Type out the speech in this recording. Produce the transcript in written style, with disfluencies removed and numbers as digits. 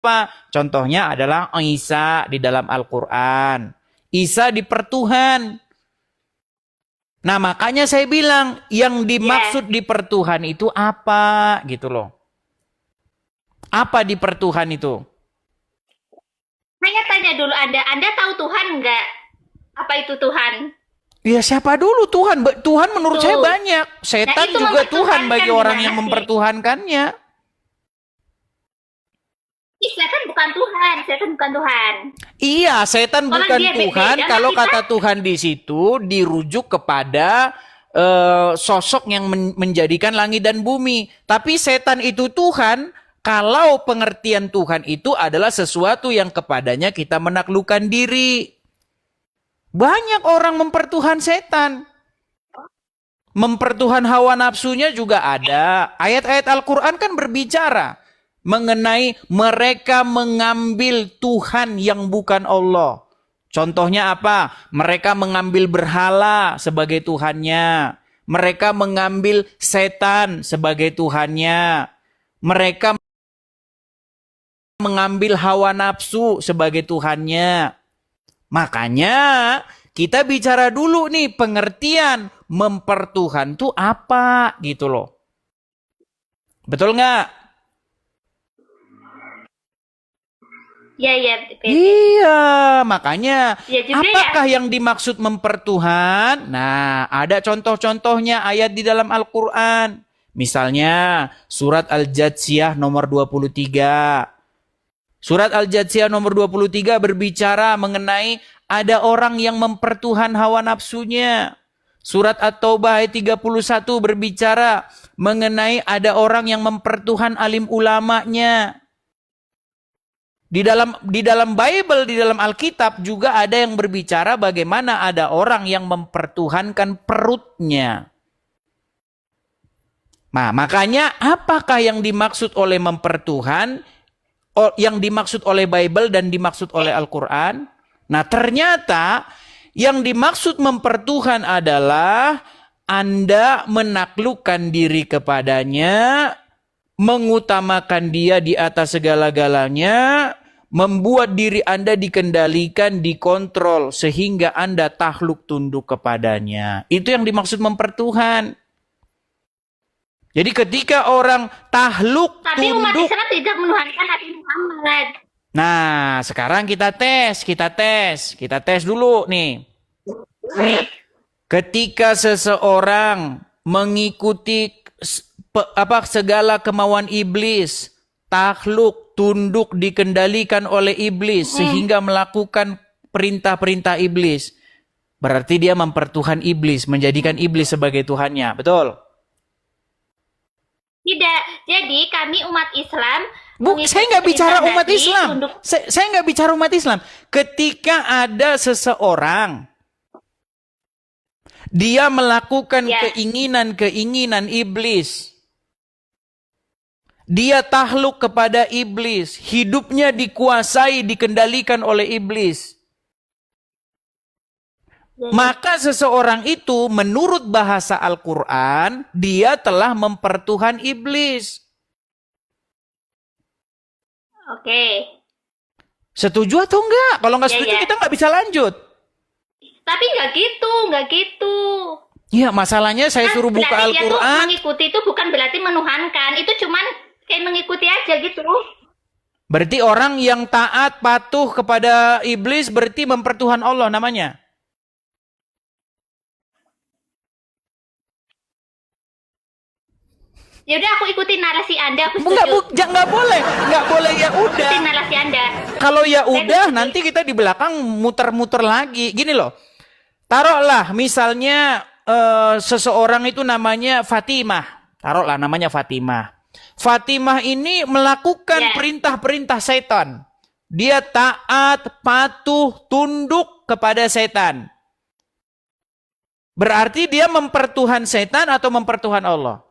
Apa? Contohnya adalah Isa di dalam Al-Quran. Isa dipertuhan. Nah, makanya saya bilang yang dimaksud dipertuhan itu apa gitu loh. Apa dipertuhan itu? Saya tanya dulu Anda tahu Tuhan nggak? Apa itu Tuhan? Ya siapa dulu Tuhan? Tuhan menurut saya banyak. Setan itu juga Tuhan bagi orang yang sih? mempertuhankannya. Setan bukan Tuhan, setan bukan Tuhan. Iya, setan bukan Tuhan. Kalau kata Tuhan di situ dirujuk kepada sosok yang menjadikan langit dan bumi. Tapi setan itu Tuhan. Kalau pengertian Tuhan itu adalah sesuatu yang kepadanya kita menaklukkan diri. Banyak orang mempertuhan setan. Mempertuhan hawa nafsunya juga ada. Ayat-ayat Al-Quran kan berbicara mengenai mereka mengambil Tuhan yang bukan Allah. Contohnya apa? Mereka mengambil berhala sebagai Tuhannya. Mereka mengambil setan sebagai Tuhannya. Mereka mengambil hawa nafsu sebagai Tuhannya. Makanya kita bicara dulu nih pengertian mempertuhan itu apa gitu loh. Betul nggak? Iya. Iya, makanya apakah yang dimaksud mempertuhan? Nah, ada contoh-contohnya ayat di dalam Al-Quran. Misalnya surat Al-Jatsiyah nomor 23. Surat Al-Jatsiyah nomor 23 berbicara mengenai ada orang yang mempertuhan hawa nafsunya. Surat At-Taubah ayat 31 berbicara mengenai ada orang yang mempertuhan alim ulamanya. Di dalam Bible, di dalam Alkitab juga ada yang berbicara bagaimana ada orang yang mempertuhankan perutnya. Nah, makanya apakah yang dimaksud oleh mempertuhan? Yang dimaksud oleh Bible dan dimaksud oleh Al-Quran. Nah, ternyata yang dimaksud mempertuhan adalah Anda menaklukkan diri kepadanya, mengutamakan dia di atas segala-galanya, membuat diri Anda dikendalikan, dikontrol, sehingga Anda takluk tunduk kepadanya. Itu yang dimaksud mempertuhan. Jadi ketika orang tahluk tapi tunduk. Umat Islam tidak menuhankan Nabi Muhammad. Nah, sekarang kita tes dulu nih. Ketika seseorang mengikuti segala kemauan iblis, takluk, tunduk, dikendalikan oleh iblis sehingga melakukan perintah-perintah iblis, berarti dia mempertuhan iblis, menjadikan iblis sebagai Tuhannya, betul? Tidak, jadi kami umat Islam. Saya nggak bicara umat Islam. Saya nggak bicara umat Islam. Ketika ada seseorang, dia melakukan keinginan iblis. Dia takluk kepada iblis. Hidupnya dikuasai, dikendalikan oleh iblis. Maka seseorang itu menurut bahasa Al-Quran, dia telah mempertuhan iblis. Oke. Setuju atau enggak? Kalau enggak setuju kita enggak bisa lanjut. Tapi enggak gitu. Iya, masalahnya saya suruh buka Al-Quran. Mengikuti itu bukan berarti menuhankan. Itu cuman kayak mengikuti aja gitu. Berarti orang yang taat, patuh kepada iblis berarti mempertuhan Allah namanya. Ya udah aku ikutin narasi Anda, aku setuju. Enggak boleh ya udah. Ikutin narasi Anda. Kalau ya udah nanti kita di belakang muter-muter lagi. Gini loh. Taruhlah misalnya seseorang itu namanya Fatimah. Taruhlah namanya Fatimah. Fatimah ini melakukan perintah-perintah setan. Dia taat, patuh, tunduk kepada setan. Berarti dia mempertuhan setan atau mempertuhan Allah?